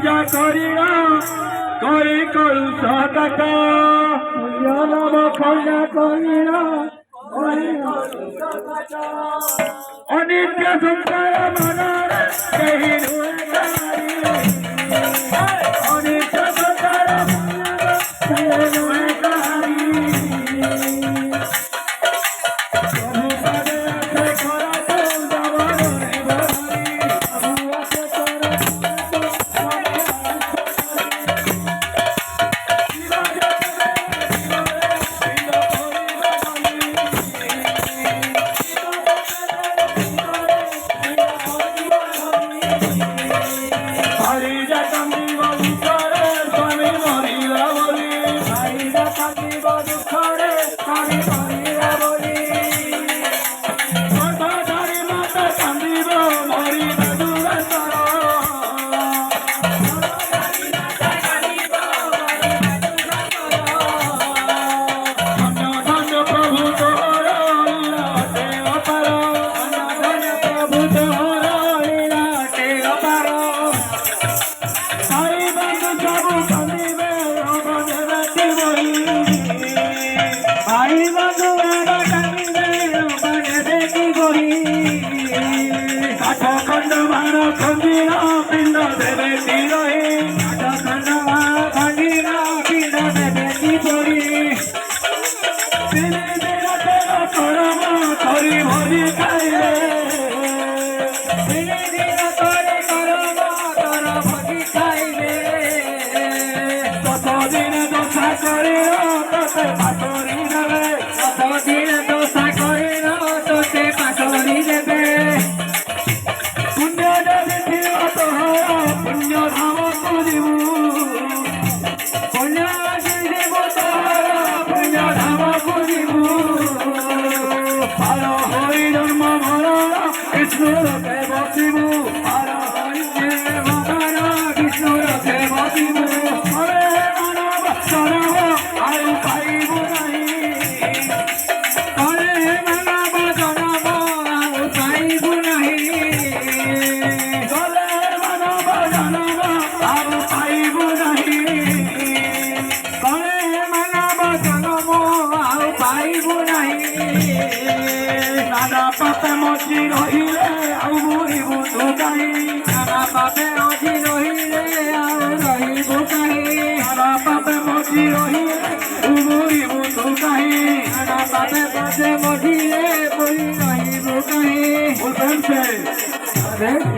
খঞ্জা করিয়া করি করু সদাক নাম খঞ্জা করিয়া অনিত্য সংসার মনর কেহি নুয়ে গারি অনিত্য সংসার মনর কেহি নুয়ে গারি পাপে মজি রহিলে আউ মরিবু তু কাহি নানা পাপে মজি রহিলে আউ রহিবু কাহি নানা পাপে মজি রহিলে আউ মরিবু তু কাহি নানা পাপে মজি রহিলে আউ রহিবু কাহি বলছেন